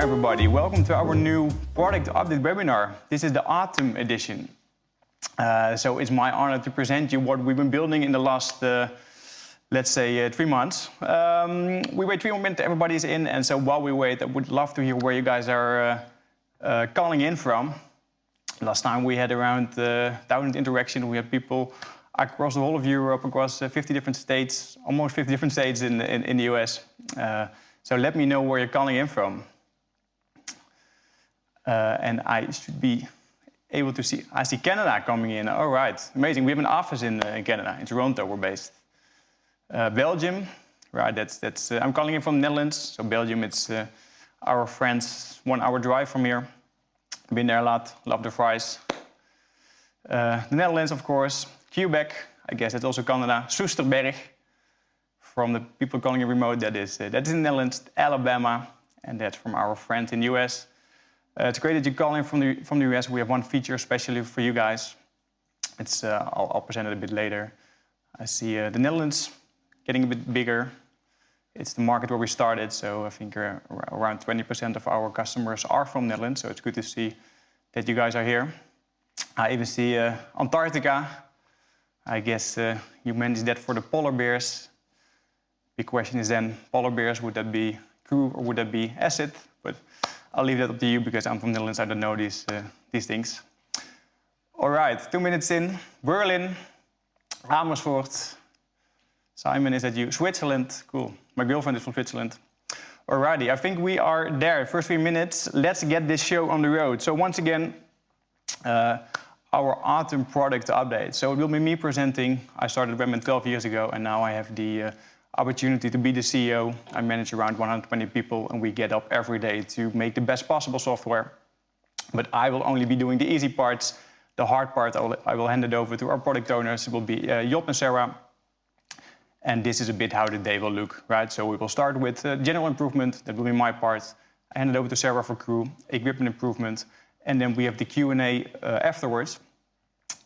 everybody. Welcome to our new product update webinar. This is the autumn edition. So it's my honor to present you what we've been building in the last, let's say, 3 months. We wait 3 more minutes, everybody's in, and so while we wait, I would love to hear where you guys are calling in from. Last time we had around 1,000 interactions. We had people across the whole of Europe, across 50 different states, almost 50 different states in the US. So let me know where you're calling in from. And I should be able to see, I see Canada coming in. All right, amazing. We have an office in Canada, in Toronto, we're based. Belgium, right, that's I'm calling in from the Netherlands. So Belgium, it's our friends, 1 hour drive from here. Been there a lot, love the fries. The Netherlands, of course. Quebec, I guess that's also Canada. Soesterberg, from the people calling in remote, that is in the Netherlands. Alabama, and that's from our friends in the US. It's great that you call in from the US. We have one feature especially for you guys. It's I'll present it a bit later. I see the Netherlands getting a bit bigger. It's the market where we started, so I think around 20% of our customers are from Netherlands. So it's good to see that you guys are here. I even see Antarctica. I guess you managed that for the polar bears. Big question is then, polar bears, would that be crew or would that be acid? But I'll leave that up to you because I'm from the Netherlands, I don't know these things. All right, 2 minutes in. Berlin, Amersfoort. Simon, is that you? Switzerland, cool. My girlfriend is from Switzerland. Alrighty, I think we are there. First 3 minutes, let's get this show on the road. So once again, our autumn product update. So it will be me presenting. I started Rentman 12 years ago, and now I have the opportunity to be the CEO. I manage around 120 people, and we get up every day to make the best possible software. But I will only be doing the easy parts. The hard part, I will hand it over to our product owners. It will be Job and Sarah. And this is a bit how the day will look, right? So we will start with general improvement. That will be my part. I hand it over to Sarah for crew, equipment improvement. And then we have the Q&A afterwards.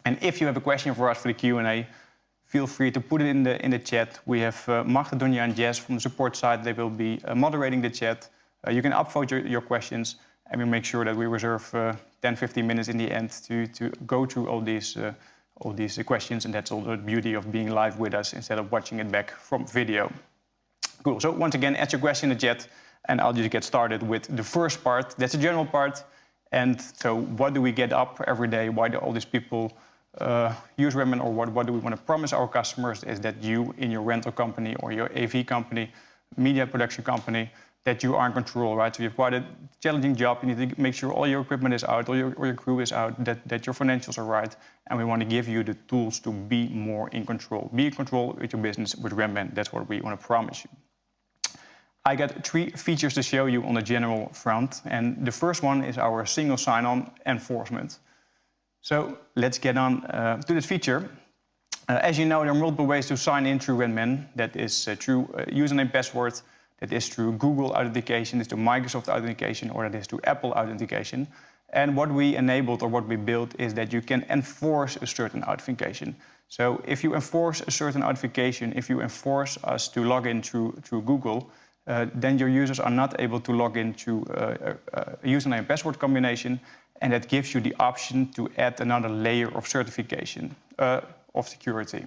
And if you have a question for us for the Q&A, feel free to put it in the chat. We have Magda, Donja, and Jess from the support side. They will be moderating the chat. You can upvote your questions, and we make sure that we reserve 10-15 minutes in the end to go through all these questions. And that's all the beauty of being live with us instead of watching it back from video. Cool. So once again, ask your question in the chat, and I'll just get started with the first part. That's the general part. And so what do we get up every day? Why do all these people use Rentman, or what do we want to promise our customers is that you, in your rental company or your AV company, media production company, that you are in control, right? So you have quite a challenging job. You need to make sure all your equipment is out, all your crew is out, that your financials are right. And we want to give you the tools to be more in control. Be in control with your business with Rentman. That's what we want to promise you. I got 3 features to show you on the general front. And the first one is our single sign-on enforcement. So let's get on to this feature. As you know, there are multiple ways to sign in through Rentman. That is through username, password. That is through Google authentication. That is through Microsoft authentication, or that is through Apple authentication. And what we enabled, or what we built, is that you can enforce a certain authentication. So if you enforce a certain authentication, if you enforce us to log in through Google, then your users are not able to log in through a username and password combination. And that gives you the option to add another layer of certification, of security.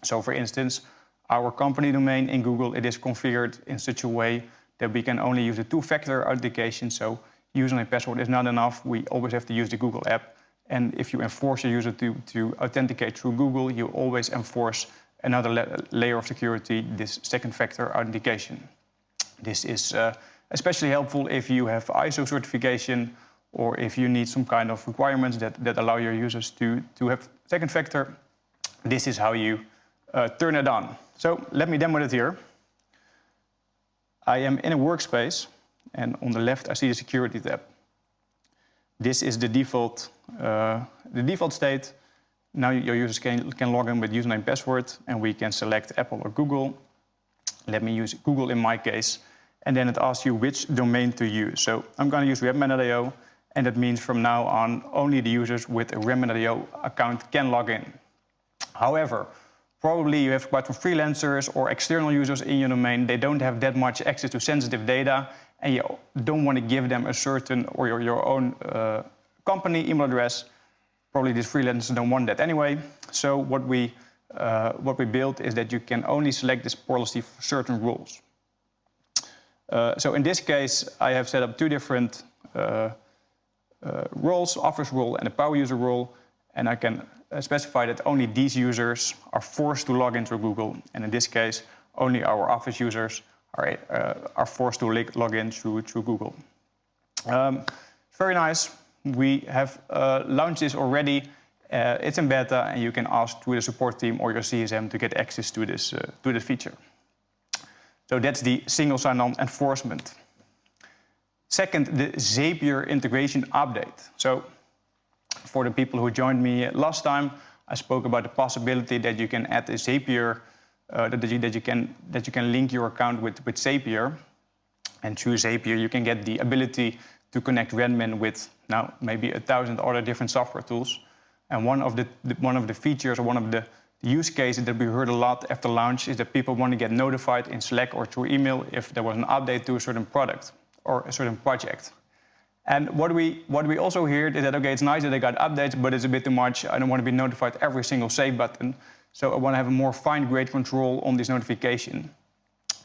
So for instance, our company domain in Google, it is configured in such a way that we can only use a 2-factor authentication. So username and password is not enough. We always have to use the Google app. And if you enforce your user to authenticate through Google, you always enforce another layer of security, this 2nd-factor authentication. This is especially helpful if you have ISO certification, or if you need some kind of requirements that allow your users to have 2nd factor. This is how you turn it on. So let me demo it here. I am in a workspace, and on the left I see the security tab. This is the default state. Now your users can log in with username and password, and we can select Apple or Google. Let me use Google in my case. And then it asks you which domain to use. So I'm going to use Rentman.io. And that means from now on, only the users with a Rentman.io account can log in. However, probably you have quite some freelancers or external users in your domain. They don't have that much access to sensitive data, and you don't want to give them a certain or your own company email address, probably these freelancers don't want that anyway. So what we built is that you can only select this policy for certain rules. So in this case, I have set up two different roles, office role and a power user role, and I can specify that only these users are forced to log into Google, and in this case, only our office users are forced to log in through Google. Very nice. We have launched this already. It's in beta, and you can ask through the support team or your CSM to get access to this feature. So that's the single sign-on enforcement. Second, the Zapier integration update. So for the people who joined me last time, I spoke about the possibility that you can add a Zapier, that you can link your account with Zapier. And through Zapier, you can get the ability to connect Rentman with now maybe 1,000 other different software tools. And one of the features or one of the use cases that we heard a lot after launch is that people want to get notified in Slack or through email if there was an update to a certain product or a certain project. And what we also heard is that, okay, it's nice that I got updates, but it's a bit too much. I don't want to be notified every single save button. So I want to have a more fine-grained control on this notification.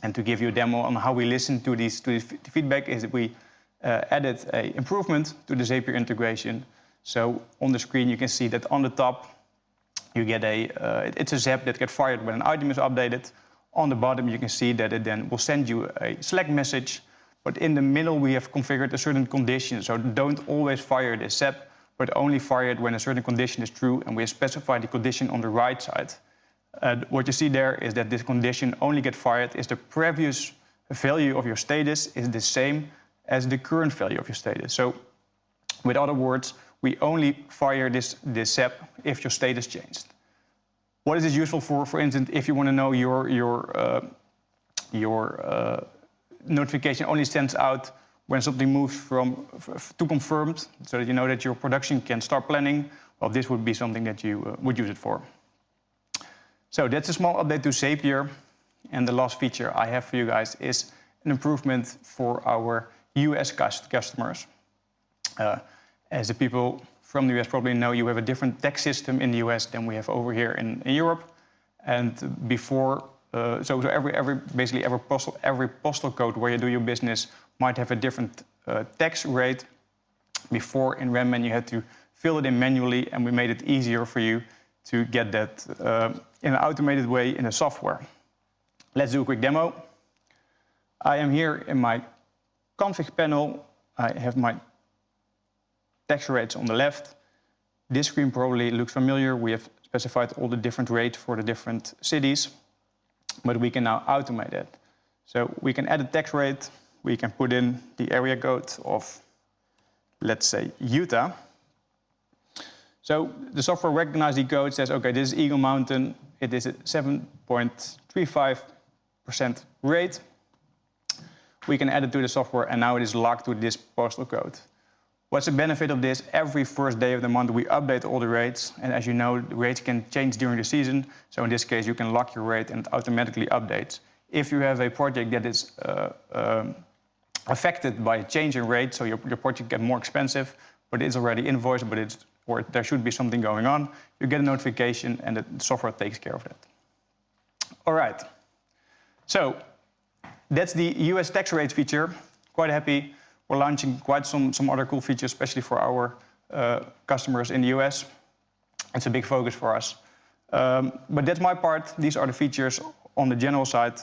And to give you a demo on how we listen to this feedback is that we added an improvement to the Zapier integration. So on the screen, you can see that on the top, you get it's a zap that gets fired when an item is updated. On the bottom, you can see that it then will send you a Slack message. But in the middle, we have configured a certain condition. So don't always fire the zap, but only fire it when a certain condition is true. And we have specified the condition on the right side. What you see there is that this condition only gets fired if the previous value of your status is the same as the current value of your status. So with other words, we only fire this zap if your status changed. What is this useful for? For instance, if you want to know your notification only sends out when something moves to confirmed, so that you know that your production can start planning, well, this would be something that you would use it for. So that's a small update to Zapier. And the last feature I have for you guys is an improvement for our US customers. As the people from the US probably know, you have a different tax system in the US than we have over here in Europe. And before, basically every postal code where you do your business might have a different tax rate. Before in Rentman, you had to fill it in manually, and we made it easier for you to get that in an automated way in the software. Let's do a quick demo. I am here in my config panel. I have my tax rates on the left. This screen probably looks familiar. We have specified all the different rates for the different cities, but we can now automate it. So we can add a tax rate. We can put in the area code of, let's say, Utah. So the software recognizes the code, says, okay, this is Eagle Mountain. It is a 7.35% rate. We can add it to the software, and now it is locked to this postal code. What's the benefit of this? Every first day of the month, we update all the rates. And as you know, the rates can change during the season. So in this case, you can lock your rate and it automatically updates. If you have a project that is affected by a change in rate, so your project gets more expensive, but it's already invoiced, or there should be something going on, you get a notification and the software takes care of that. All right. So that's the US tax rate feature. Quite happy. We're launching quite some other cool features, especially for our customers in the US. It's a big focus for us. But that's my part. These are the features on the general side.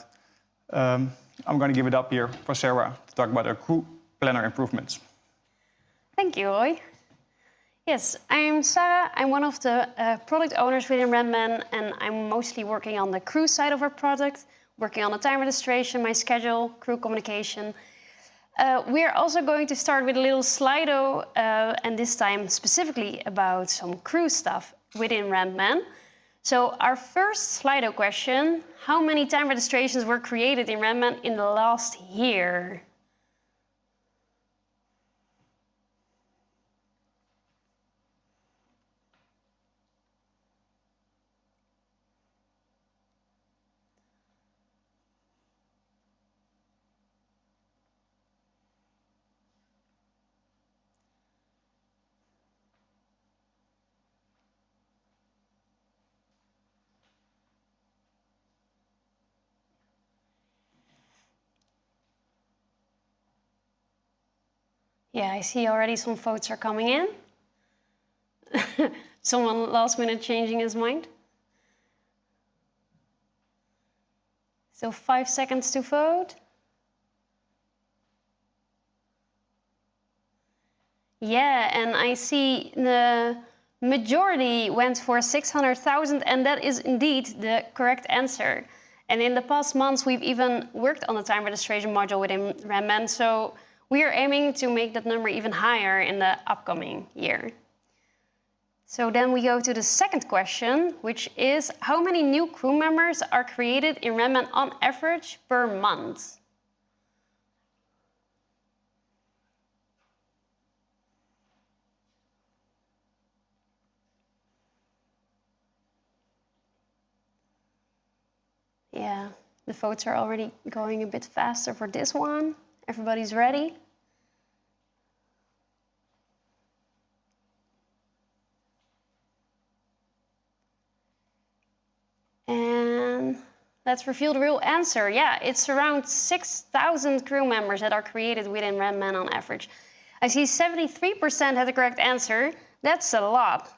I'm going to give it up here for Sarah to talk about our crew planner improvements. Thank you, Roy. Yes, I'm Sarah. I'm one of the product owners within Rentman, and I'm mostly working on the crew side of our product, working on the time registration, my schedule, crew communication. We're also going to start with a little Slido, and this time specifically about some crew stuff within Rentman. So our first Slido question, how many time registrations were created in Rentman in the last year? Yeah, I see already some votes are coming in. Someone last minute changing his mind. So 5 seconds to vote. Yeah, and I see the majority went for 600,000, and that is indeed the correct answer. And in the past months, we've even worked on the time registration module within Rentman, so we are aiming to make that number even higher in the upcoming year. So then we go to the second question, which is how many new crew members are created in Rentman on average per month? Yeah, the votes are already going a bit faster for this one. Everybody's ready? And let's reveal the real answer. Yeah, it's around 6,000 crew members that are created within Rentman on average. I see 73% had the correct answer. That's a lot.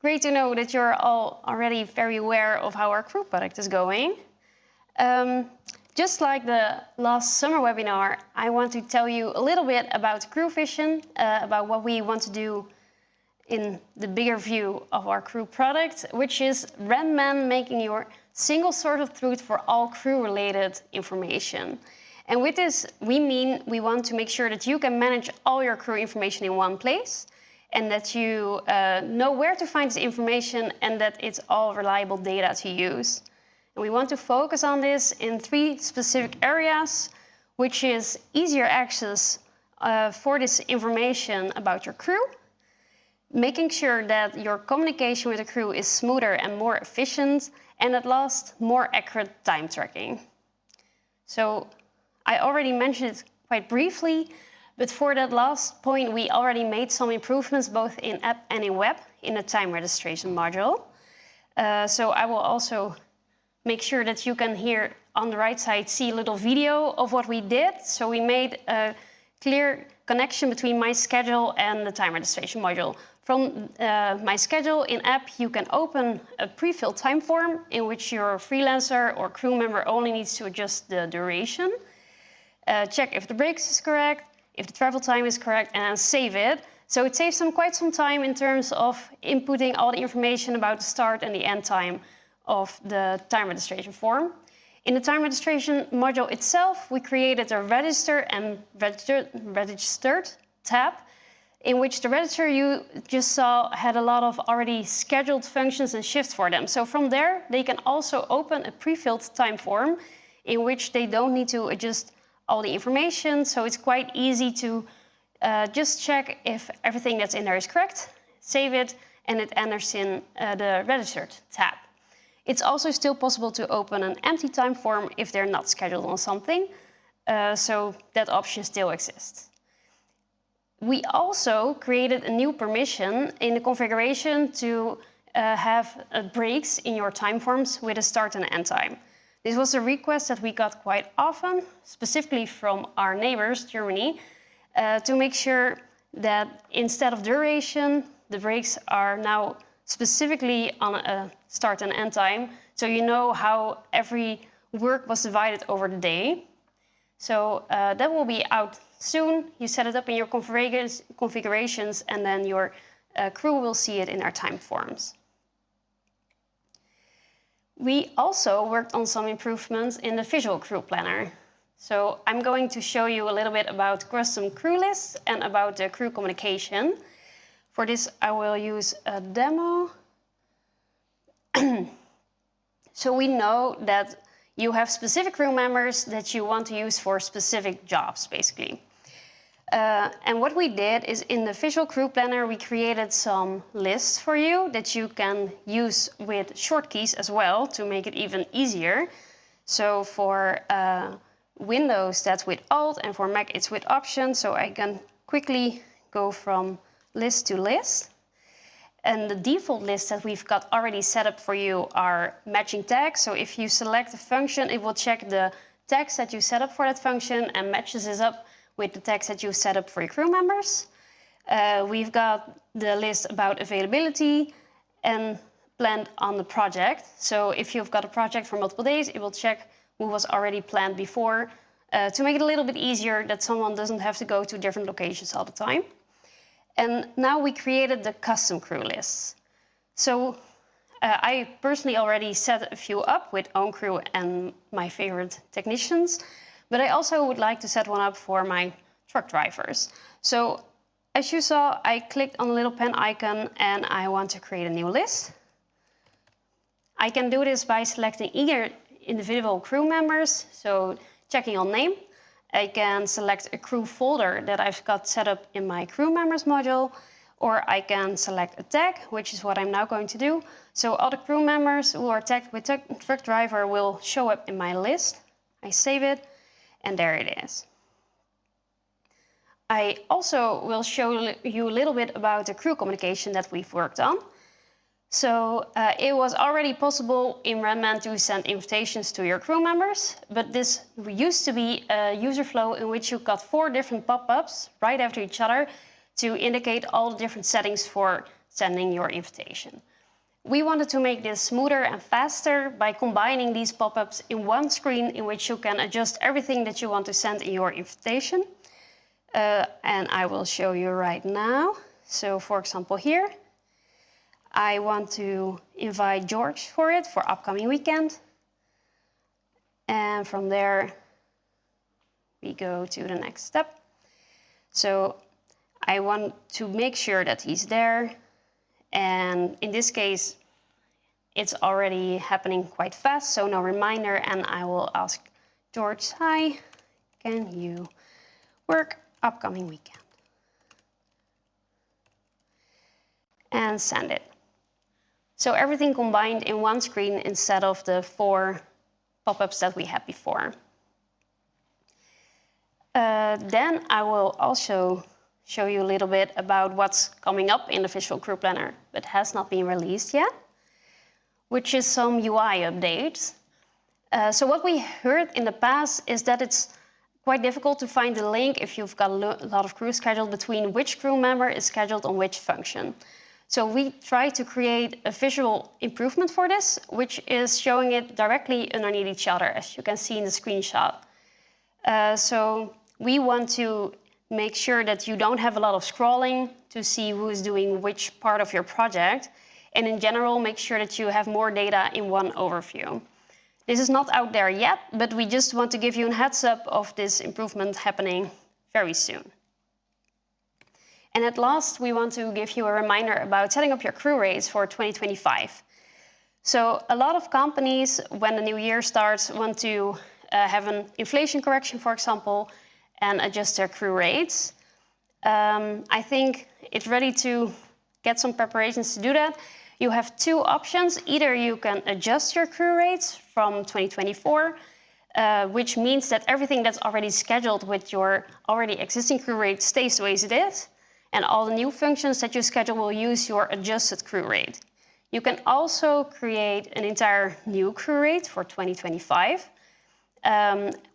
Great to know that you're all already very aware of how our crew product is going. Just like the last summer webinar, I want to tell you a little bit about crew vision, about what we want to do in the bigger view of our crew product, which is Rentman making your single source of truth for all crew-related information. And with this, we mean we want to make sure that you can manage all your crew information in one place, and that you know where to find this information, and that it's all reliable data to use. And we want to focus on this in 3 specific areas, which is easier access for this information about your crew, making sure that your communication with the crew is smoother and more efficient, and at last, more accurate time tracking. So I already mentioned it quite briefly, but for that last point, we already made some improvements both in app and in web in the time registration module. So I will also make sure that you can here on the right side see a little video of what we did. So we made a clear connection between my schedule and the time registration module. From my schedule in app, you can open a pre-filled time form in which your freelancer or crew member only needs to adjust the duration, check if the breaks is correct, if the travel time is correct, and then save it. So it saves them quite some time in terms of inputting all the information about the start and the end time of the time registration form. In the time registration module itself, we created a register and registered tab, in which the register you just saw had a lot of already scheduled functions and shifts for them. So from there, they can also open a pre-filled time form in which they don't need to adjust all the information. So it's quite easy to just check if everything that's in there is correct, save it, and it enters in the registered tab. It's also still possible to open an empty time form if they're not scheduled on something. So that option still exists. We also created a new permission in the configuration to have breaks in your time forms with a start and end time. This was a request that we got quite often, specifically from our neighbors, Germany, to make sure that instead of duration, the breaks are now specifically on a start and end time, so you know how every work was divided over the day. So that will be out soon. You set it up in your configurations, and then your crew will see it in our time forms. We also worked on some improvements in the visual crew planner. So I'm going to show you a little bit about custom crew lists and about the crew communication. For this, I will use a demo. So we know that you have specific crew members that you want to use for specific jobs, basically. And what we did is in the visual crew planner, we created some lists for you that you can use with short keys as well to make it even easier. So for Windows, that's with Alt, and for Mac, it's with Option. So I can quickly go from list to list. And the default lists that we've got already set up for you are matching tags. So if you select a function, it will check the tags that you set up for that function and matches this up with the tags that you've set up for your crew members. We've got the list about availability and planned on the project. So if you've got a project for multiple days, it will check who was already planned before to make it a little bit easier that someone doesn't have to go to different locations all the time. And now we created the custom crew lists. So I personally already set a few up with own crew and my favorite technicians, but I also would like to set one up for my truck drivers. So as you saw, I clicked on the little pen icon and I want to create a new list. I can do this by selecting either individual crew members, so checking on name. I can select a crew folder that I've got set up in my crew members module, or I can select a tag, which is what I'm now going to do. So all the crew members who are tagged with truck driver will show up in my list. I save it, and there it is. I also will show you a little bit about the crew communication that we've worked on. So it was already possible in Rentman to send invitations to your crew members, but this used to be a user flow in which you got 4 different pop-ups right after each other to indicate all the different settings for sending your invitation. We wanted to make this smoother and faster by combining these pop-ups in one screen in which you can adjust everything that you want to send in your invitation. And I will show you right now. So for example here, I want to invite George for it for upcoming weekend. And from there, we go to the next step. So I want to make sure that he's there. And in this case, it's already happening quite fast, so no reminder. And I will ask George, hi, can you work upcoming weekend? And send it. So everything combined in one screen instead of the 4 pop-ups that we had before. Then I will also show you a little bit about what's coming up in the Visual Crew Planner, but has not been released yet, which is some UI updates. So what we heard in the past is that it's quite difficult to find the link if you've got a lot of crews scheduled between which crew member is scheduled on which function. So we try to create a visual improvement for this, which is showing it directly underneath each other, as you can see in the screenshot. So we want to make sure that you don't have a lot of scrolling to see who is doing which part of your project. And in general, make sure that you have more data in one overview. This is not out there yet, but we just want to give you a heads up of this improvement happening very soon. And at last, we want to give you a reminder about setting up your crew rates for 2025. So a lot of companies, when the new year starts, want to have an inflation correction, for example, and adjust their crew rates. I think it's ready to get some preparations to do that. You have 2 options. Either you can adjust your crew rates from 2024, which means that everything that's already scheduled with your already existing crew rate stays the way as it is. And all the new functions that you schedule will use your adjusted crew rate. You can also create an entire new crew rate for 2025,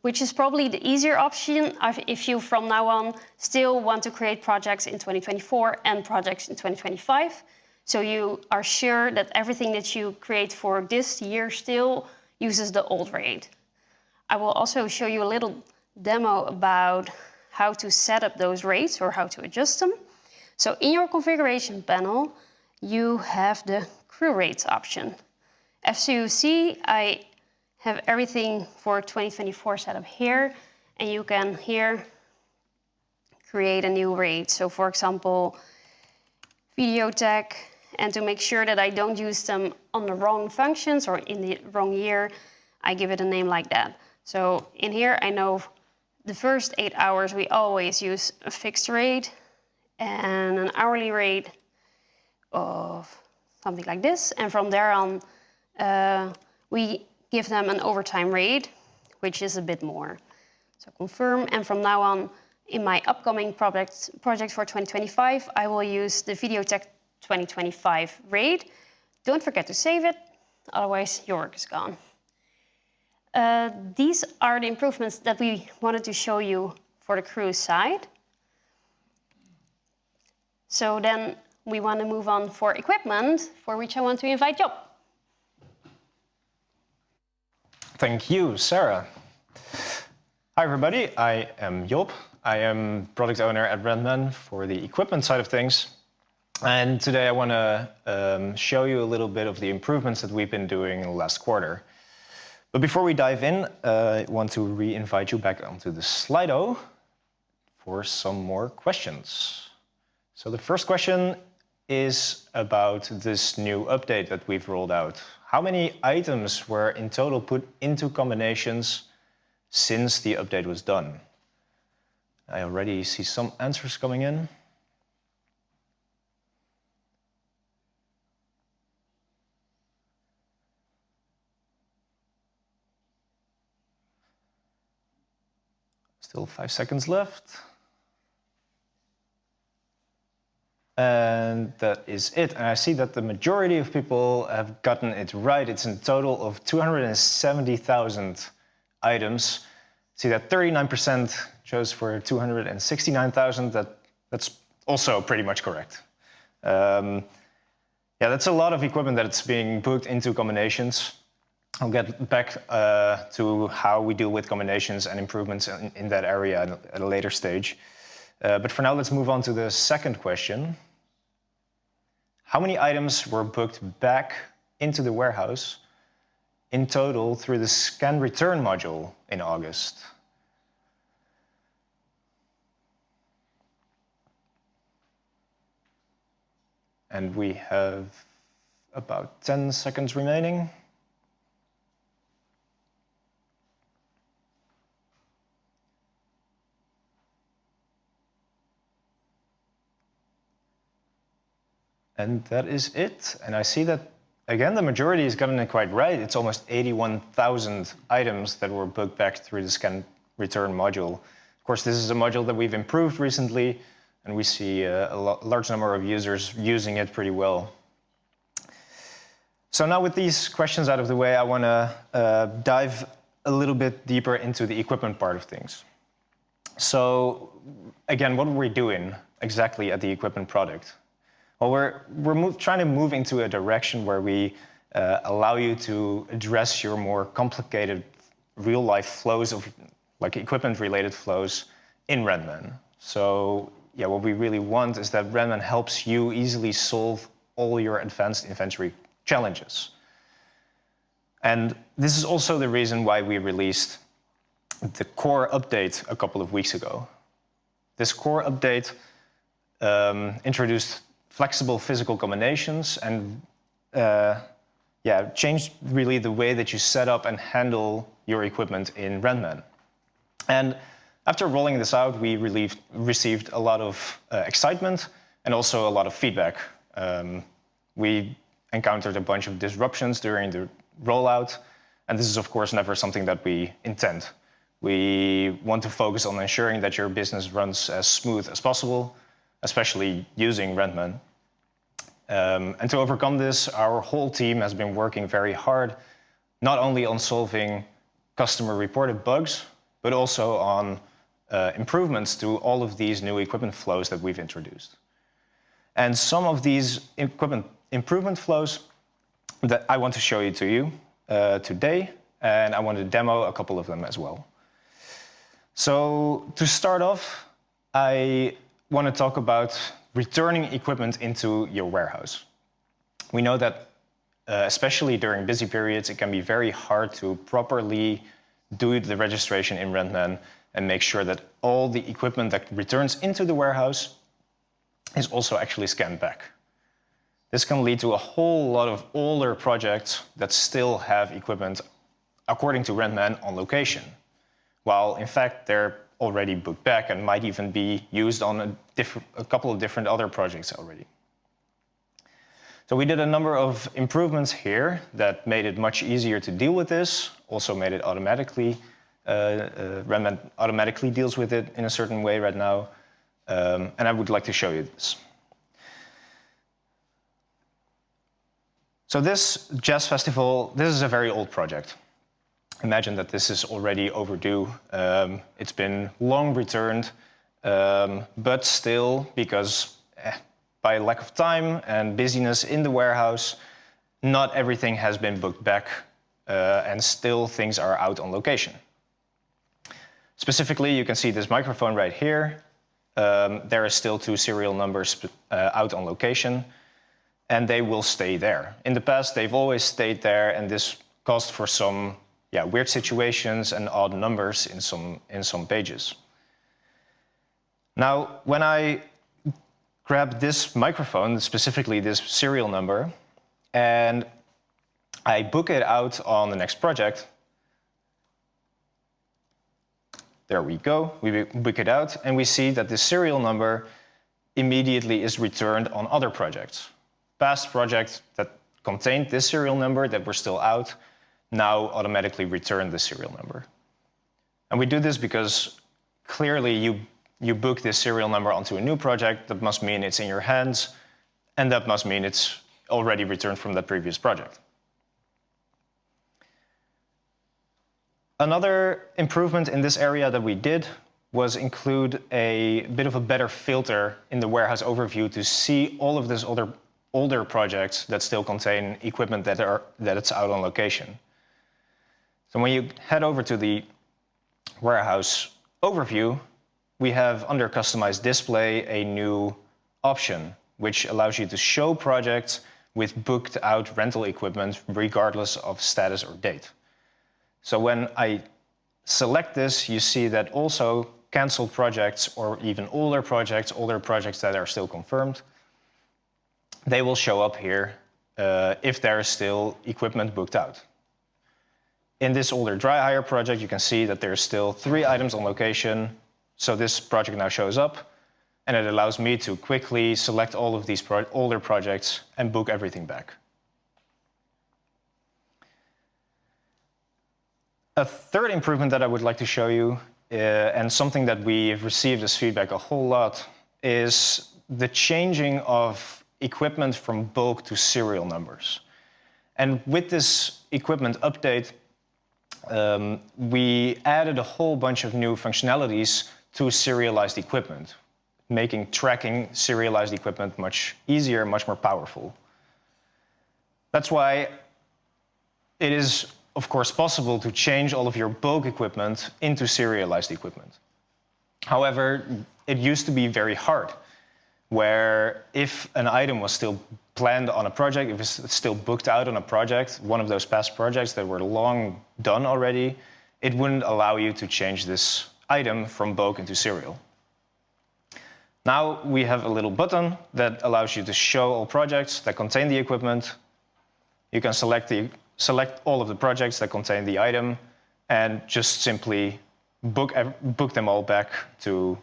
which is probably the easier option if you from now on still want to create projects in 2024 and projects in 2025. So you are sure that everything that you create for this year still uses the old rate. I will also show you a little demo about how to set up those rates or how to adjust them. So in your configuration panel, you have the crew rates option. As you see, I have everything for 2024 set up here, and you can here create a new rate. So for example, video tag, and to make sure that I don't use them on the wrong functions or in the wrong year, I give it a name like that. So in here, I know the first 8 hours, we always use a fixed rate and an hourly rate of something like this. And from there on, we give them an overtime rate, which is a bit more. So confirm, and from now on, in my upcoming project for 2025, I will use the video tech 2025 rate. Don't forget to save it, otherwise your work is gone. These are the improvements that we wanted to show you for the cruise side. So then we want to move on for equipment, for which I want to invite Job. Thank you, Sarah. Hi, everybody. I am Job. I am product owner at Rentman for the equipment side of things. And today I want to show you a little bit of the improvements that we've been doing in the last quarter. But before we dive in, I want to re-invite you back onto the Slido for some more questions. So the first question is about this new update that we've rolled out. How many items were in total put into combinations since the update was done? I already see some answers coming in. Still 5 seconds left. And that is it. And I see that the majority of people have gotten it right. It's a total of 270,000 items. See that 39% chose for 269,000. That's also pretty much correct. Yeah, that's a lot of equipment that's being booked into combinations. I'll get back to how we deal with combinations and improvements in that area at a later stage. But for now, let's move on to the second question. How many items were booked back into the warehouse in total through the scan return module in August? And we have about 10 seconds remaining. And that is it. And I see that, again, the majority has gotten it quite right. It's almost 81,000 items that were booked back through the scan return module. Of course, this is a module that we've improved recently, and we see a large number of users using it pretty well. So now with these questions out of the way, I want to dive a little bit deeper into the equipment part of things. So again, what are we doing exactly at the equipment product? Well, we're trying to move into a direction where we allow you to address your more complicated real-life flows of like equipment-related flows in Rentman. So yeah, what we really want is that Rentman helps you easily solve all your advanced inventory challenges. And this is also the reason why we released the core update a couple of weeks ago. This core update introduced flexible physical combinations and changed really the way that you set up and handle your equipment in Rentman. And after rolling this out, we received a lot of excitement and also a lot of feedback. We encountered a bunch of disruptions during the rollout, and this is of course never something that we intend. We want to focus on ensuring that your business runs as smooth as possible, especially using Rentman. And to overcome this, our whole team has been working very hard, not only on solving customer-reported bugs, but also on improvements to all of these new equipment flows that we've introduced. And some of these equipment improvement flows that I want to show you to you today, and I want to demo a couple of them as well. So to start off, I want to talk about returning equipment into your warehouse. We know that especially during busy periods, it can be very hard to properly do the registration in Rentman and make sure that all the equipment that returns into the warehouse is also actually scanned back. This can lead to a whole lot of older projects that still have equipment according to Rentman on location, while in fact they're already booked back and might even be used on a couple of different other projects already. So we did a number of improvements here that made it much easier to deal with this, also made it automatically, Rentman automatically deals with it in a certain way right now, and I would like to show you this. So this jazz festival, this is a very old project. Imagine that this is already overdue. It's been long returned, but still, because by lack of time and busyness in the warehouse, not everything has been booked back, and still things are out on location. Specifically, you can see this microphone right here. There are still 2 serial numbers out on location, and they will stay there. In the past, they've always stayed there, and this caused for some weird situations and odd numbers in some pages. Now, when I grab this microphone, specifically this serial number, and I book it out on the next project, there we go, we book it out, and we see that the serial number immediately is returned on other projects. Past projects that contained this serial number that were still out now automatically return the serial number. And we do this because clearly you book this serial number onto a new project. That must mean it's in your hands, and that must mean it's already returned from that previous project. Another improvement in this area that we did was include a bit of a better filter in the warehouse overview to see all of these older projects that still contain equipment that it's out on location. So when you head over to the warehouse overview, we have under Customize Display a new option, which allows you to show projects with booked out rental equipment regardless of status or date. So when I select this, you see that also canceled projects or even older projects that are still confirmed, they will show up here if there is still equipment booked out. In this older dry hire project, you can see that there's still 3 items on location. So this project now shows up, and it allows me to quickly select all of these older projects and book everything back. A third improvement that I would like to show you, and something that we've received as feedback a whole lot, is the changing of equipment from bulk to serial numbers. And with this equipment update, we added a whole bunch of new functionalities to serialized equipment, making tracking serialized equipment much easier, much more powerful. That's why it is, of course, possible to change all of your bulk equipment into serialized equipment. However, it used to be very hard, where if an item was still planned on a project, if it's still booked out on a project, one of those past projects that were long done already, it wouldn't allow you to change this item from bulk into serial. Now we have a little button that allows you to show all projects that contain the equipment. You can select all of the projects that contain the item and just simply book them all back to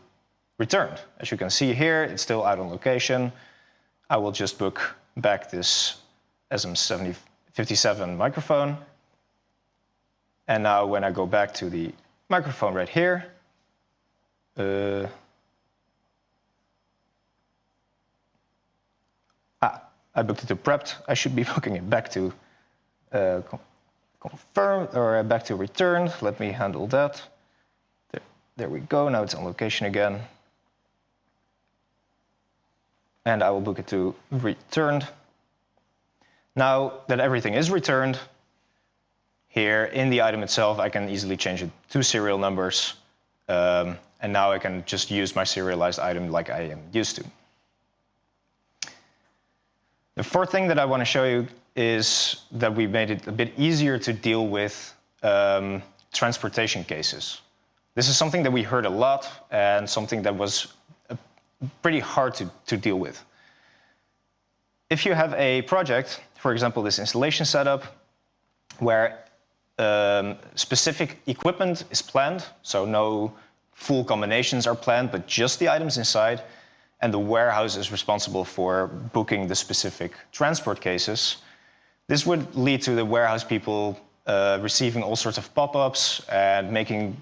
returned. As you can see here, it's still out on location. I will just book back this SM7057 microphone. And now when I go back to the microphone right here, I booked it to prepped. I should be booking it back to confirmed or back to returned. Let me handle that. There we go. Now it's on location again. And I will book it to returned. Now that everything is returned, here in the item itself, I can easily change it to serial numbers. And now I can just use my serialized item like I am used to. The fourth thing that I want to show you is that we made it a bit easier to deal with transportation cases. This is something that we heard a lot and something that was pretty hard to deal with. If you have a project, for example, this installation setup, where specific equipment is planned, so no full combinations are planned, but just the items inside, and the warehouse is responsible for booking the specific transport cases, this would lead to the warehouse people receiving all sorts of pop-ups and making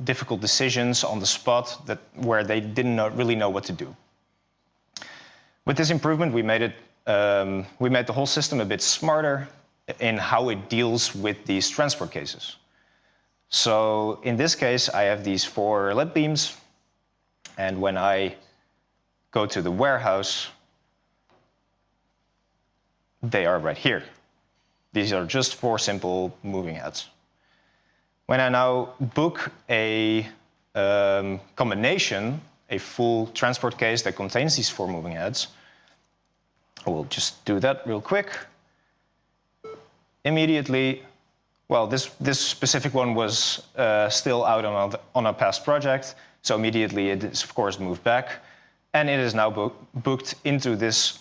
difficult decisions on the spot where they didn't really know what to do. With this improvement, we made the whole system a bit smarter in how it deals with these transport cases. So in this case, I have these 4 LED beams, and when I go to the warehouse, they are right here. These are just 4 simple moving heads. When I now book a combination, a full transport case that contains these 4 moving heads, I will just do that real quick. Immediately, well, this specific one was still out on a past project, so immediately it is, of course, moved back, and it is now booked into this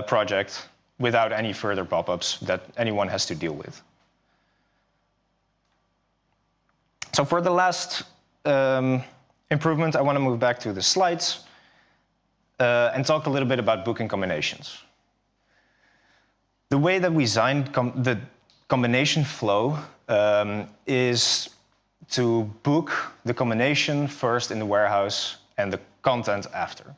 project without any further pop-ups that anyone has to deal with. So for the last improvement, I want to move back to the slides and talk a little bit about booking combinations. The way that we designed the combination flow is to book the combination first in the warehouse and the content after.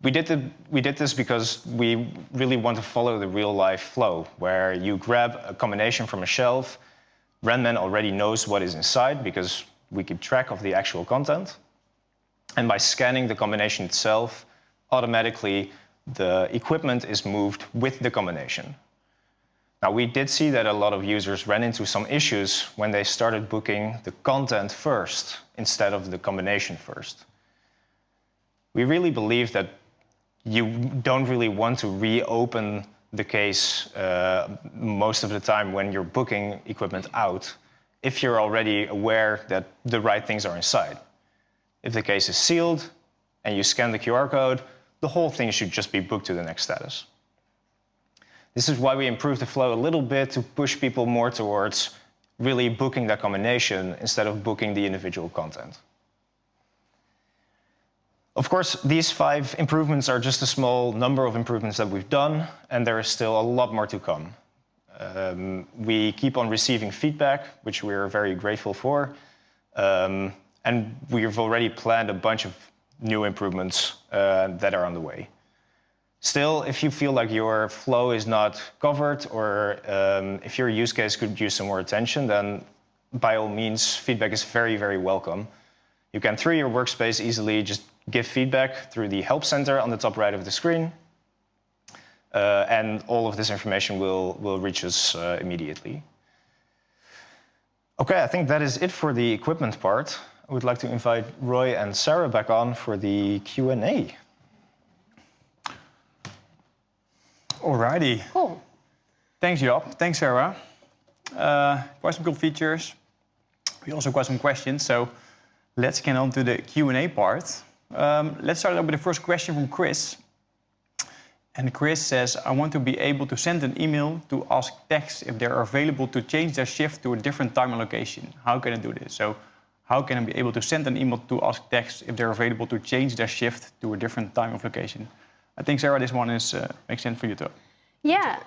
We did this because we really want to follow the real-life flow, where you grab a combination from a shelf. Rentman already knows what is inside because we keep track of the actual content. And by scanning the combination itself, automatically the equipment is moved with the combination. Now, we did see that a lot of users ran into some issues when they started booking the content first instead of the combination first. We really believe that you don't really want to reopen the case most of the time when you're booking equipment out if you're already aware that the right things are inside. If the case is sealed and you scan the QR code, the whole thing should just be booked to the next status. This is why we improved the flow a little bit to push people more towards really booking that combination instead of booking the individual content. Of course, these 5 improvements are just a small number of improvements that we've done, and there is still a lot more to come. We keep on receiving feedback, which we're very grateful for, and we've already planned a bunch of new improvements that are on the way. Still, if you feel like your flow is not covered, or if your use case could use some more attention, then by all means, feedback is very, very welcome. You can, through your workspace, easily just give feedback through the Help Center on the top right of the screen. And all of this information will reach us immediately. Okay, I think that is it for the equipment part. I would like to invite Roy and Sarah back on for the Q&A. Alrighty. Cool. Thanks, Job. Thanks, Sarah. Quite some cool features. We also got some questions, so let's get on to the Q&A part. Let's start up with the first question from Chris. And Chris says, I want to be able to send an email to ask techs if they're available to change their shift to a different time and location. How can I do this? So how can I be able to send an email to ask techs if they're available to change their shift to a different time of location? I think, Sarah, this one makes sense for you too. Yeah.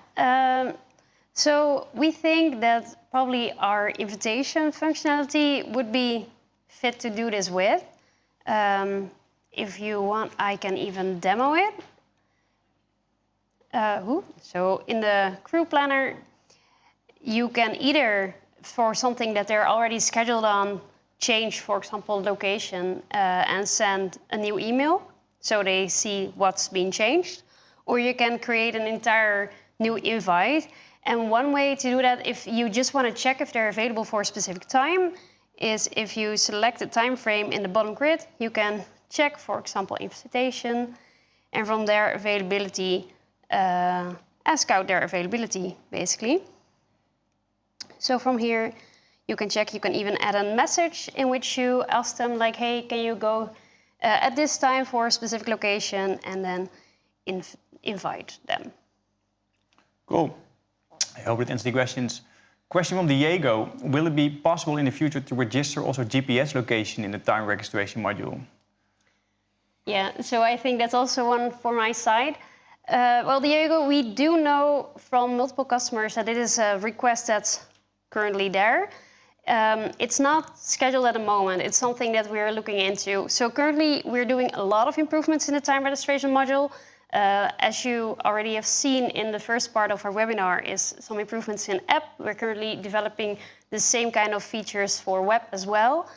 So we think that probably our invitation functionality would be fit to do this with. If you want, I can even demo it. So in the crew planner, you can either, for something that they're already scheduled on, change, for example, location and send a new email so they see what's been changed. Or you can create an entire new invite. And one way to do that, if you just want to check if they're available for a specific time, is if you select the time frame in the bottom grid, you can check, for example, invitation, and from their availability, ask out their availability, basically. So from here, you can check, you can even add a message in which you ask them, like, hey, can you go at this time for a specific location, and then invite them. Cool. I hope it answers the questions. Question from Diego. Will it be possible in the future to register also GPS location in the time registration module? Yeah, so I think that's also one for my side. Well, Diego, we do know from multiple customers that it is a request that's currently there. It's not scheduled at the moment. It's something that we're looking into. So currently, we're doing a lot of improvements in the time registration module. As you already have seen in the first part of our webinar, is some improvements in app. We're currently developing the same kind of features for web as well.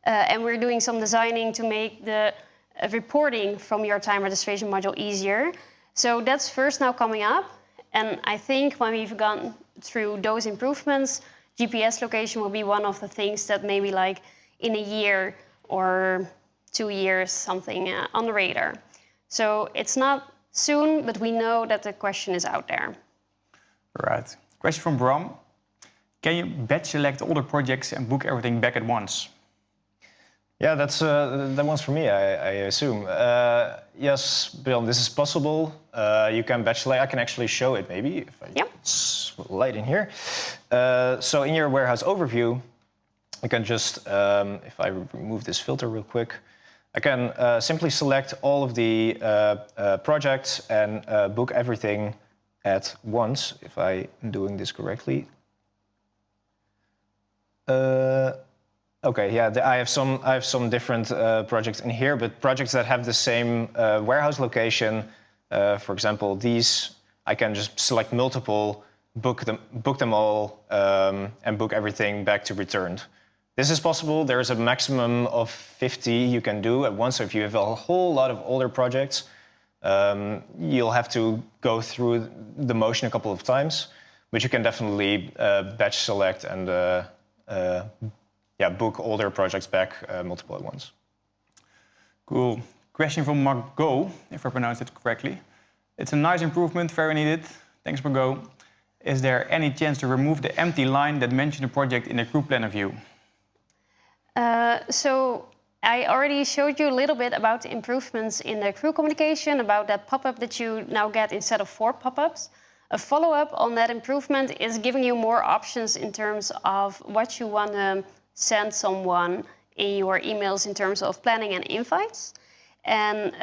And we're doing some designing to make the reporting from your time registration module easier. So that's first now coming up. And I think when we've gone through those improvements, GPS location will be one of the things that maybe like in a year or 2 years, something on the radar. So it's not soon, but we know that the question is out there. Right. Question from Bram. Can you batch select all the projects and book everything back at once? Yeah, that one's for me, I assume. Yes, Bill, this is possible. You can batch select. I can actually show it maybe if I light in here. So in your warehouse overview, you can just, if I remove this filter real quick, I can simply select all of the projects and book everything at once, if I'm doing this correctly. Okay, yeah, I have some different projects in here, but projects that have the same warehouse location, for example, these, I can just select multiple, book them all, and book everything back to returned. This is possible. There's a maximum of 50 you can do at once. So if you have a whole lot of older projects, you'll have to go through the motion a couple of times, but you can definitely batch select and book older projects back multiple at once. Cool. Question from Margot, if I pronounced it correctly. It's a nice improvement, very needed. Thanks, Margot. Is there any chance to remove the empty line that mentioned the project in the crew planner view? So I already showed you a little bit about the improvements in the crew communication, about that pop-up that you now get instead of 4 pop-ups. A follow-up on that improvement is giving you more options in terms of what you want to send someone in your emails in terms of planning and invites. And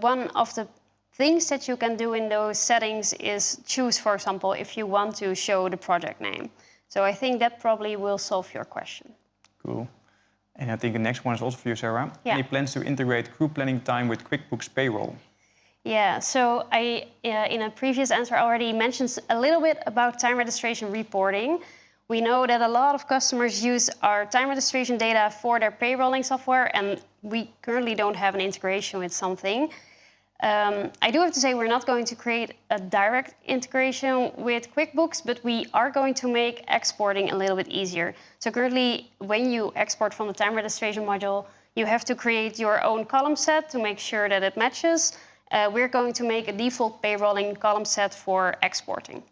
one of the things that you can do in those settings is choose, for example, if you want to show the project name. So I think that probably will solve your question. Cool. And I think the next one is also for you, Sarah. Yeah. Any plans to integrate crew planning time with QuickBooks payroll? Yeah, so I, in a previous answer, already mentioned a little bit about time registration reporting. We know that a lot of customers use our time registration data for their payrolling software, and we currently don't have an integration with something. I do have to say we're not going to create a direct integration with QuickBooks, but we are going to make exporting a little bit easier. So currently, when you export from the time registration module, you have to create your own column set to make sure that it matches. We're going to make a default payrolling column set for exporting.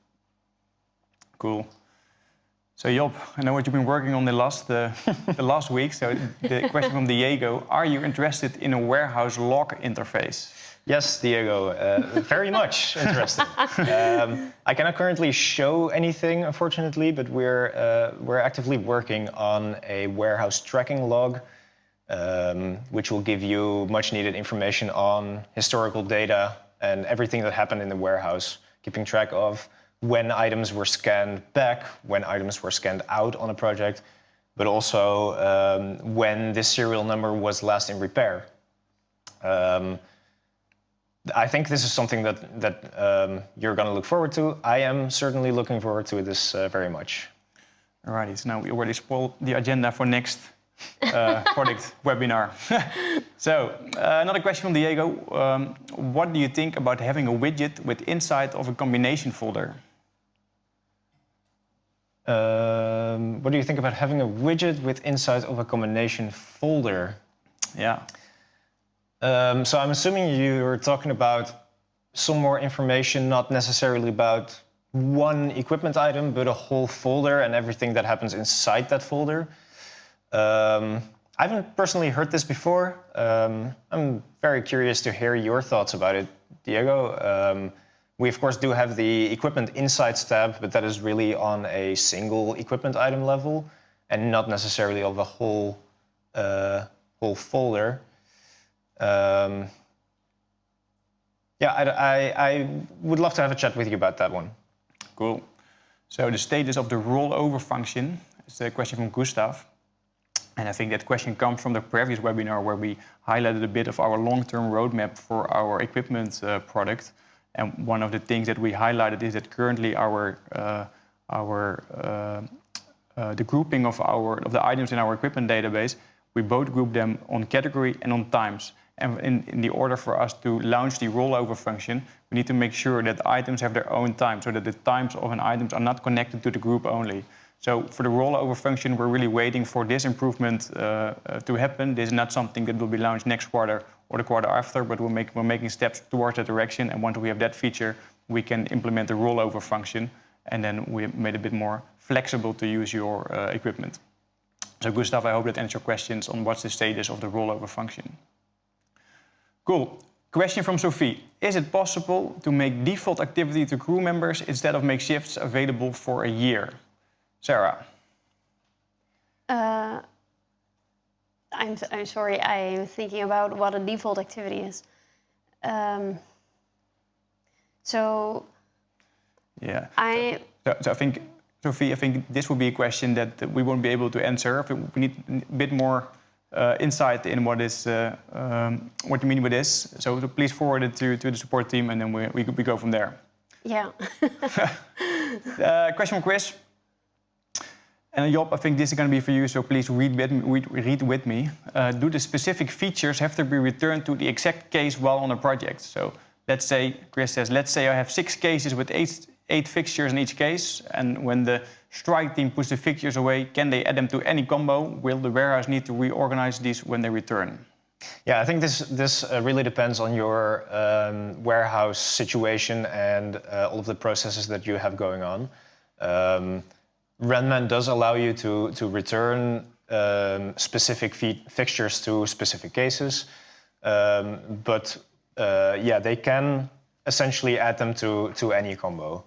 Cool. So Job, I know what you've been working on the last week. So the question from Diego, are you interested in a warehouse log interface? Yes, Diego, very much interested. I cannot currently show anything, unfortunately, but we're actively working on a warehouse tracking log, which will give you much needed information on historical data and everything that happened in the warehouse, keeping track of when items were scanned back, when items were scanned out on a project, but also when this serial number was last in repair. I think this is something that you're going to look forward to. I am certainly looking forward to this very much. Alrighty, so now we already spoiled the agenda for next product webinar. So another question from Diego. What do you think about having a widget with inside of a combination folder? What do you think about having a widget with inside of a combination folder? Yeah. So I'm assuming you're talking about some more information, not necessarily about one equipment item, but a whole folder and everything that happens inside that folder. I haven't personally heard this before. I'm very curious to hear your thoughts about it, Diego. We, of course, do have the Equipment Insights tab, but that is really on a single equipment item level and not necessarily of a whole folder. I would love to have a chat with you about that one. Cool. So the status of the rollover function is a question from Gustav. And I think that question comes from the previous webinar where we highlighted a bit of our long-term roadmap for our equipment product. And one of the things that we highlighted is that currently our the grouping of the items in our equipment database, we both group them on category and on times. And in the order for us to launch the rollover function, we need to make sure that items have their own time, so that the times of an item are not connected to the group only. So for the rollover function, we're really waiting for this improvement to happen. This is not something that will be launched next quarter or the quarter after, but we're making steps towards that direction. And once we have that feature, we can implement the rollover function. And then we made it a bit more flexible to use your equipment. So Gustav, I hope that answers your questions on what's the status of the rollover function. Cool. Question from Sophie. Is it possible to make default activity to crew members instead of make shifts available for a year? Sarah? I'm sorry, I'm thinking about what a default activity is. Yeah. So I think, Sophie, I think this will be a question that we won't be able to answer. We need a bit more insight in what you mean with this. So please forward it to the support team, and then we go from there. Yeah. Question from Chris. And Job, I think this is going to be for you, so please read with me. Do the specific features have to be returned to the exact case while on a project? So let's say, Chris says, let's say I have 6 cases with 8 fixtures in each case, and when the strike team puts the fixtures away, can they add them to any combo? Will the warehouse need to reorganize these when they return? Yeah, I think this really depends on your warehouse situation and all of the processes that you have going on. Rentman does allow you to return specific fixtures to specific cases, but they can essentially add them to any combo.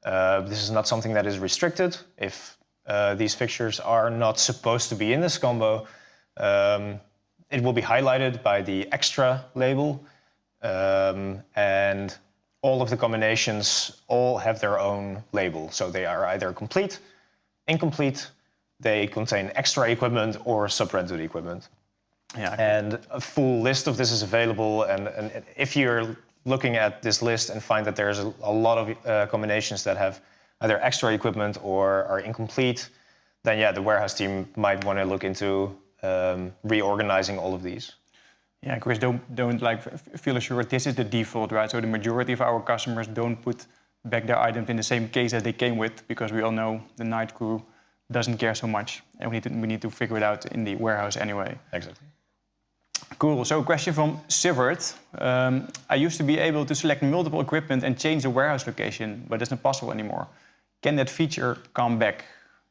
This is not something that is restricted. If these fixtures are not supposed to be in this combo, it will be highlighted by the extra label, and all of the combinations all have their own label. So they are either complete, incomplete, they contain extra equipment or sub-rented equipment. Yeah. And a full list of this is available, and if you're looking at this list and find that there's a lot of combinations that have either extra equipment or are incomplete, then yeah, the warehouse team might want to look into reorganizing all of these. Yeah, Chris, don't feel assured this is the default, right? So the majority of our customers don't put back their items in the same case that they came with, because we all know the night crew doesn't care so much, and we need to figure it out in the warehouse anyway. Exactly. Cool. So a question from Sivert. I used to be able to select multiple equipment and change the warehouse location, but it's not possible anymore. Can that feature come back?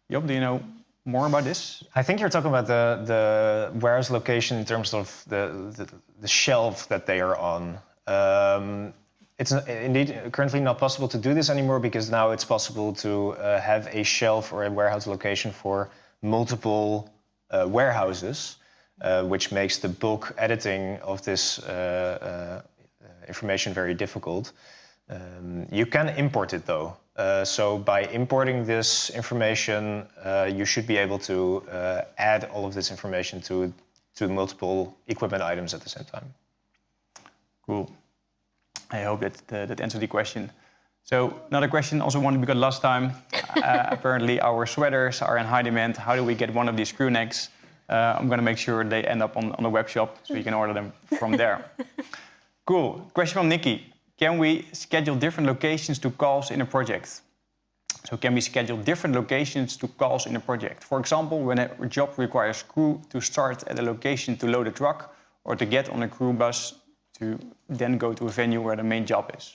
Job, do you know more about this? I think you're talking about the warehouse location in terms of the shelf that they are on. It's indeed currently not possible to do this anymore, because now it's possible to have a shelf or a warehouse location for multiple warehouses, which makes the bulk editing of this information very difficult. You can import it though. So by importing this information, you should be able to add all of this information to multiple equipment items at the same time. Cool. I hope that answered the question. So another question, also one we got last time. Apparently our sweaters are in high demand. How do we get one of these crew necks? I'm going to make sure they end up on the web shop, so you can order them from there. Cool. Question from Nikki. Can we schedule different locations to calls in a project? So can we schedule different locations to calls in a project? For example, when a job requires crew to start at a location to load a truck, or to get on a crew bus to then go to a venue where the main job is.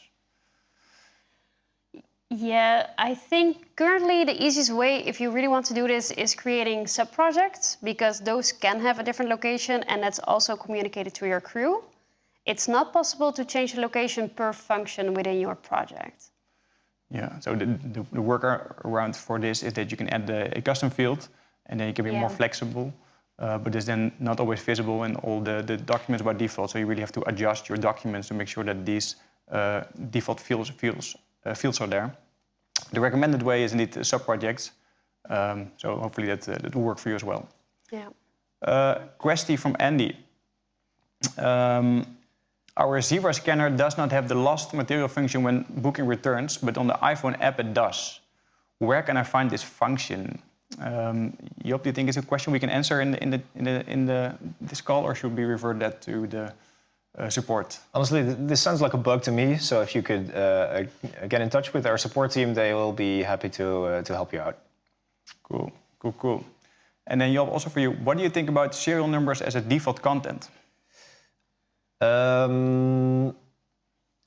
Yeah, I think currently the easiest way, if you really want to do this, is creating sub-projects, because those can have a different location and that's also communicated to your crew. It's not possible to change the location per function within your project. Yeah, so the workaround for this is that you can add a custom field, and then you can be more flexible, but it's then not always visible in all the documents by default, so you really have to adjust your documents to make sure that these default fields are there. The recommended way is indeed sub-projects, so hopefully that will work for you as well. Yeah. Question from Andy. Our Zebra scanner does not have the lost material function when booking returns, but on the iPhone app it does. Where can I find this function? Job, do you think it's a question we can answer in this call, or should we revert that to the support? Honestly, this sounds like a bug to me. So if you could get in touch with our support team, they will be happy to help you out. Cool. And then Job, also for you, what do you think about serial numbers as a default content?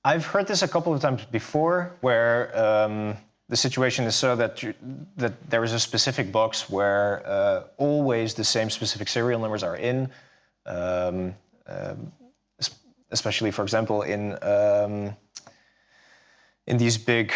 I've heard this a couple of times before, where the situation is so that there is a specific box where always the same specific serial numbers are in. Especially, for example, in these big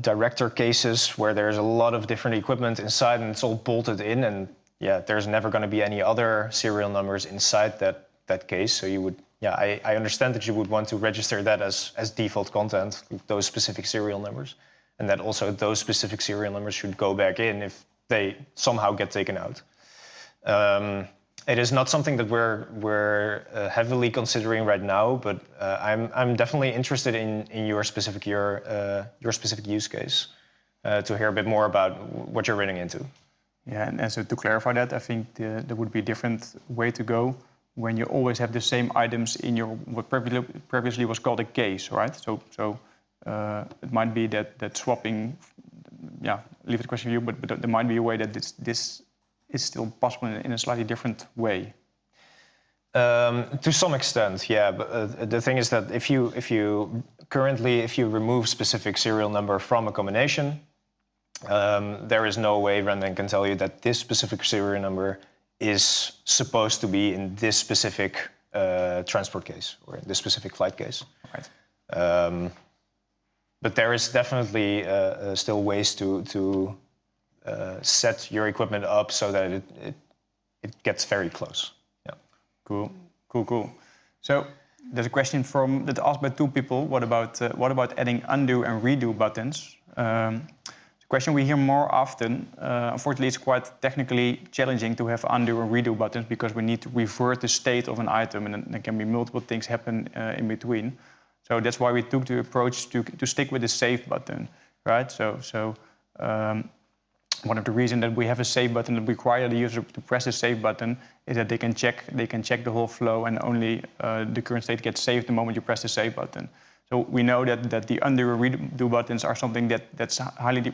director cases where there's a lot of different equipment inside and it's all bolted in, and there's never going to be any other serial numbers inside that case. So you would, I understand that you would want to register that as default content, those specific serial numbers, and that also those specific serial numbers should go back in if they somehow get taken out. It is not something that we're heavily considering right now, but I'm definitely interested in your specific use case to hear a bit more about what you're running into. Yeah, and so to clarify that, I think there would be a different way to go when you always have the same items in your what previously was called a case, right? So it might be that swapping. Yeah, leave the question to you, but there might be a way that this is still possible in a slightly different way. To some extent, yeah. But the thing is that if you remove specific serial number from a combination, there is no way Rentman can tell you that this specific serial number is supposed to be in this specific transport case or this specific flight case. Right. But there is definitely still ways to set your equipment up so that it gets very close. Yeah. Cool. So there's a question that asked by two people. What about adding undo and redo buttons? The question we hear more often. Unfortunately, it's quite technically challenging to have undo and redo buttons because we need to revert the state of an item, and there can be multiple things happen in between. So that's why we took the approach to stick with the save button, right? So one of the reasons that we have a save button that require the user to press the save button is that they can check the whole flow, and only the current state gets saved the moment you press the save button. So we know that the undo and redo buttons are something that's highly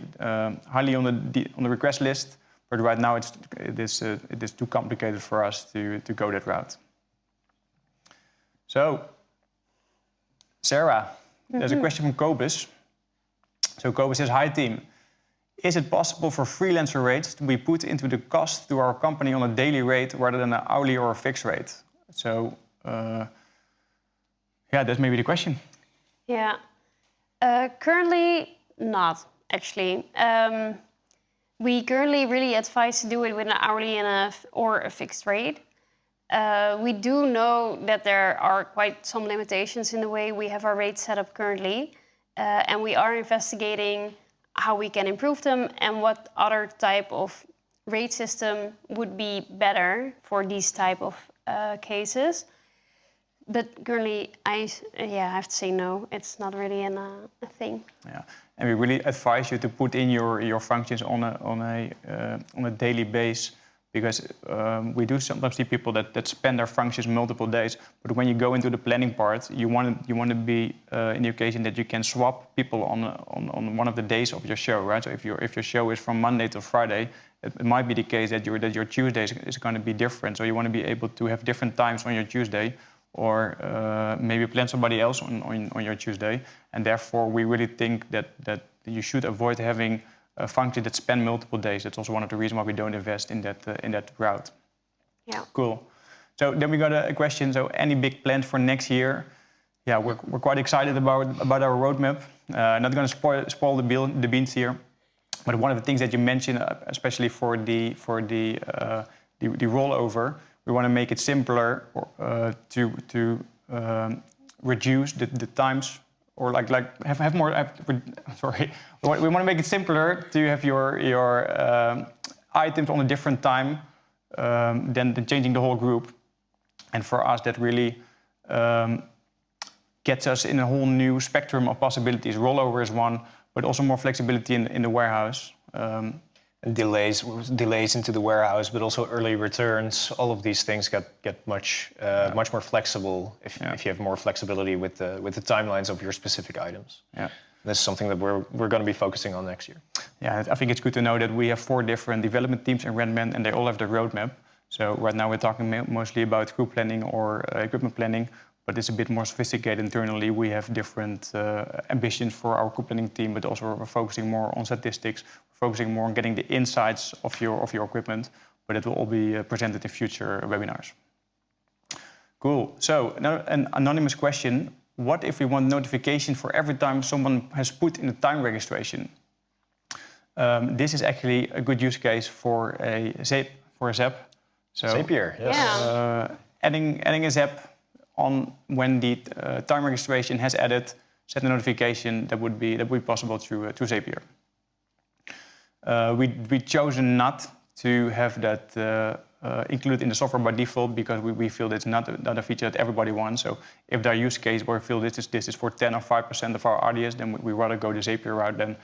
on the request list, but right now it is too complicated for us to go that route. So, Sarah, there's a question from Kobus. So Kobus says, "Hi team, is it possible for freelancer rates to be put into the cost to our company on a daily rate rather than an hourly or a fixed rate?" So, that's maybe the question. Yeah, currently not, actually. We currently really advise to do it with an hourly or a fixed rate. We do know that there are quite some limitations in the way we have our rates set up currently, and we are investigating how we can improve them and what other type of rate system would be better for these type of cases. But currently, I have to say no. It's not really a thing. Yeah, and we really advise you to put in your functions on a daily base, because we do sometimes see people that spend their functions multiple days. But when you go into the planning part, you want to be in the occasion that you can swap people on one of the days of your show, right? So if your show is from Monday to Friday, it might be the case that your Tuesday is going to be different. So you want to be able to have different times on your Tuesday, or maybe plan somebody else on your Tuesday. And therefore, we really think that you should avoid having a function that span multiple days. That's also one of the reasons why we don't invest in that route. Yeah. Cool. So then we got a question. So any big plans for next year? Yeah, we're quite excited about our roadmap. Not going to spoil the beans here, but one of the things that you mentioned, especially for the rollover, we want to make it simpler to reduce the times, or like have more. Sorry, we want to make it simpler to have your items on a different time than changing the whole group. And for us, that really gets us in a whole new spectrum of possibilities. Rollover is one, but also more flexibility in the warehouse. And delays into the warehouse, but also early returns. All of these things get much more flexible if you have more flexibility with the timelines of your specific items. Yeah. This is something that we're going to be focusing on next year. Yeah, I think it's good to know that we have 4 different development teams in Rentman, and they all have their roadmap. So right now we're talking mostly about crew planning or equipment planning, but it's a bit more sophisticated internally. We have different ambitions for our crew planning team, but also we're focusing more on statistics, focusing more on getting the insights of your equipment, but it will all be presented in future webinars. Cool. So now an anonymous question. What if we want notification for every time someone has put in a time registration? This is actually a good use case for a Zap. So, Zapier, yes. Yeah. Adding a Zap on when the time registration has added, set a notification that would be possible through Zapier. We chosen not to have that included in the software by default because we feel it's not a feature that everybody wants. So if there are use cases where we feel this is for 10 or 5% of our audience, then we rather go the Zapier route than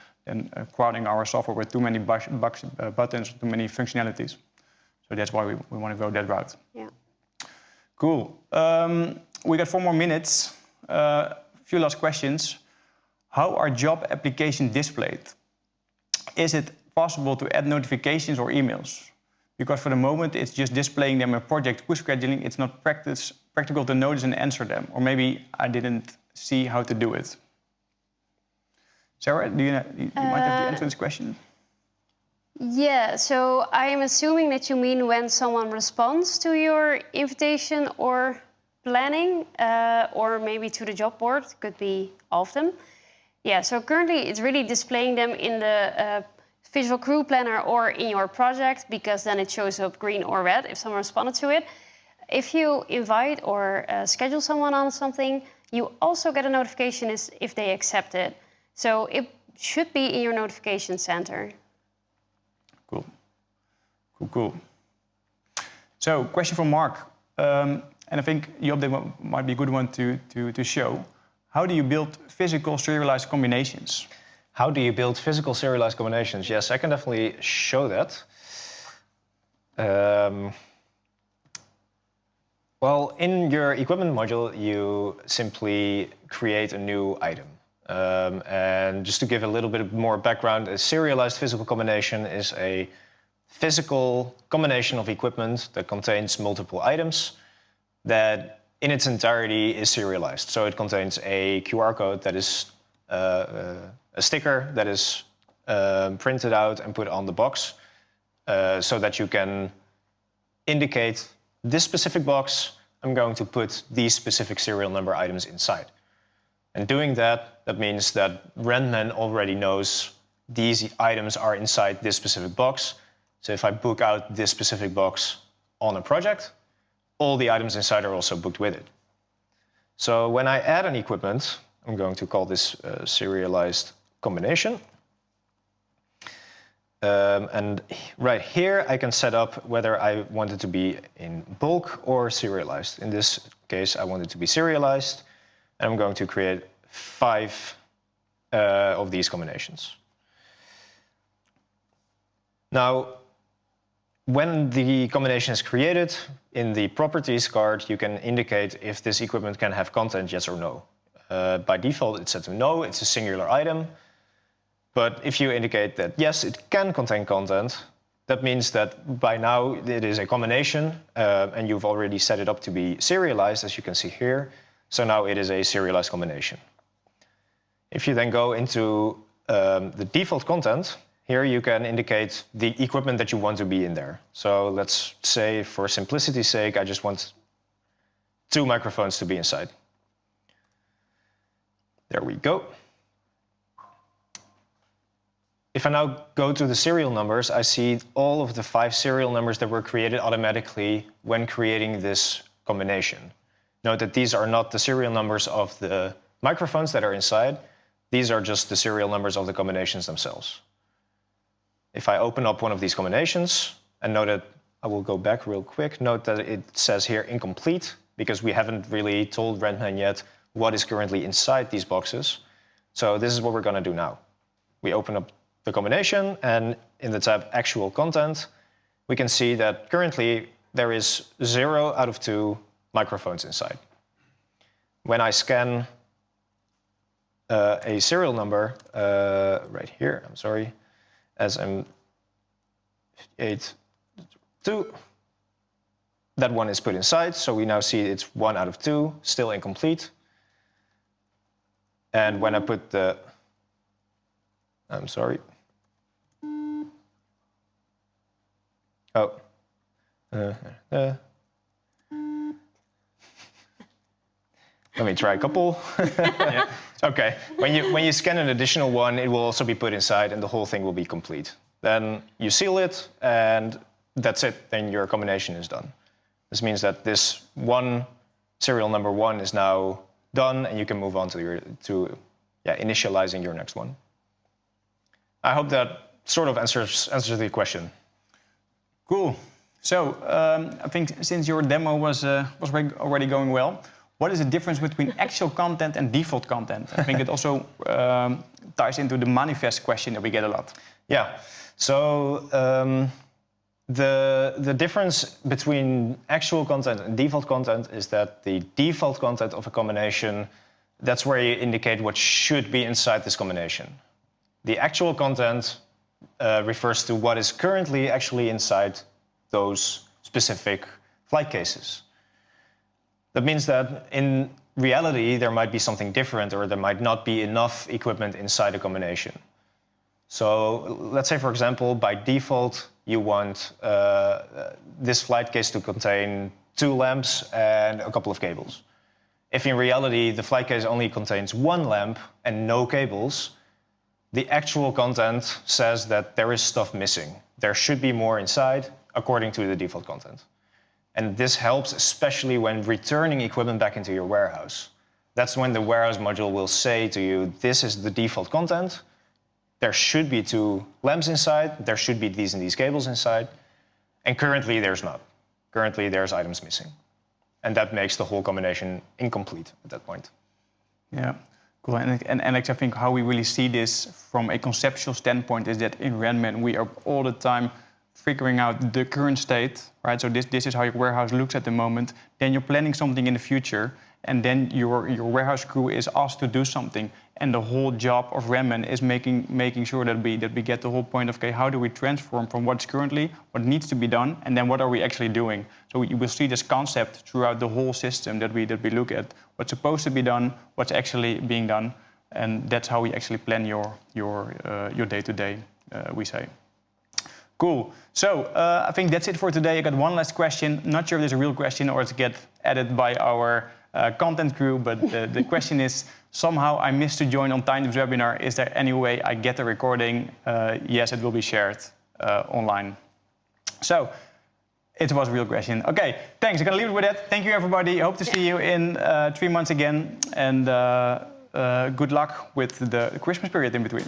crowding our software with too many buttons, too many functionalities. So that's why we want to go that route. Yeah. Cool. We got 4 more minutes. Few last questions. How are job applications displayed? Is it possible to add notifications or emails? Because for the moment, it's just displaying them in project push scheduling. It's not practical to notice and answer them. Or maybe I didn't see how to do it. Sarah, you might have the answer to this question. Yeah, so I am assuming that you mean when someone responds to your invitation or planning, or maybe to the job board, could be all of them. Yeah, so currently it's really displaying them in the visual crew planner or in your project, because then it shows up green or red if someone responded to it. If you invite or schedule someone on something, you also get a notification if they accept it. So it should be in your notification center. Cool. So, question from Mark, and I think your update might be a good one to show. How do you build physical serialized combinations? How do you build physical serialized combinations? Yes, I can definitely show that. Well, in your equipment module, you simply create a new item. And just to give a little bit more background, a serialized physical combination is a physical combination of equipment that contains multiple items that in its entirety is serialized. So it contains a QR code that is a sticker that is printed out and put on the box so that you can indicate this specific box, I'm going to put these specific serial number items inside. And doing that means that Rentman already knows these items are inside this specific box. So if I book out this specific box on a project, all the items inside are also booked with it. So when I add an equipment, I'm going to call this serialized combination. And right here, I can set up whether I want it to be in bulk or serialized. In this case, I want it to be serialized. And I'm going to create 5 of these combinations. Now, when the combination is created, in the properties card, you can indicate if this equipment can have content, yes or no. By default, it's set to no, it's a singular item. But if you indicate that yes, it can contain content, that means that by now it is a combination, and you've already set it up to be serialized, as you can see here. So now it is a serialized combination. If you then go into the default content, here you can indicate the equipment that you want to be in there. So let's say, for simplicity's sake, I just want 2 microphones to be inside. There we go. If I now go to the serial numbers, I see all of the 5 serial numbers that were created automatically when creating this combination. Note that these are not the serial numbers of the microphones that are inside. These are just the serial numbers of the combinations themselves. If I open up one of these combinations, and note that I will go back real quick, note that it says here incomplete, because we haven't really told Rentman yet what is currently inside these boxes. So this is what we're going to do now. We open up the combination, and in the tab Actual Content, we can see that currently there is 0 out of 2 microphones inside. When I scan a serial number right here, I'm sorry, SM882, that one is put inside, so we now see it's 1 out of 2, still incomplete. And when I put the, I'm sorry. Oh. Let me try a couple. Yeah. Okay. When you scan an additional one, it will also be put inside, and the whole thing will be complete. Then you seal it, and that's it. Then your combination is done. This means that this one serial number 1 is now done, and you can move on to initializing your next one. I hope that sort of answers the question. Cool. So I think since your demo was already going well, what is the difference between actual content and default content? I think it also ties into the manifest question that we get a lot. Yeah. So the difference between actual content and default content is that the default content of a combination, that's where you indicate what should be inside this combination. The actual content refers to what is currently actually inside those specific flight cases. That means that in reality, there might be something different, or there might not be enough equipment inside a combination. So let's say, for example, by default, you want this flight case to contain 2 lamps and a couple of cables. If in reality, the flight case only contains 1 lamp and no cables, the actual content says that there is stuff missing. There should be more inside, according to the default content. And this helps especially when returning equipment back into your warehouse. That's when the warehouse module will say to you, this is the default content. There should be 2 lamps inside. There should be these and these cables inside. And currently, there's not. Currently, there's items missing. And that makes the whole combination incomplete at that point. Yeah, cool. And Alex, I think how we really see this from a conceptual standpoint is that in Rentman, we are all the time figuring out the current state, right? So this is how your warehouse looks at the moment. Then you're planning something in the future, and then your warehouse crew is asked to do something. And the whole job of Rentman is making sure that we get the whole point of, okay, how do we transform from what's currently, what needs to be done, and then what are we actually doing? So you will see this concept throughout the whole system that we look at what's supposed to be done, what's actually being done, and that's how we actually plan your day-to-day, we say. Cool. So I think that's it for today. I got one last question. Not sure if there's a real question or it's get added by our content crew, but the question is, somehow I missed to join on time to this webinar. Is there any way I get the recording? Yes, it will be shared online. So it was a real question. Okay, thanks. I'm going to leave it with that. Thank you, everybody. I hope to see you in 3 months again. And good luck with the Christmas period in between.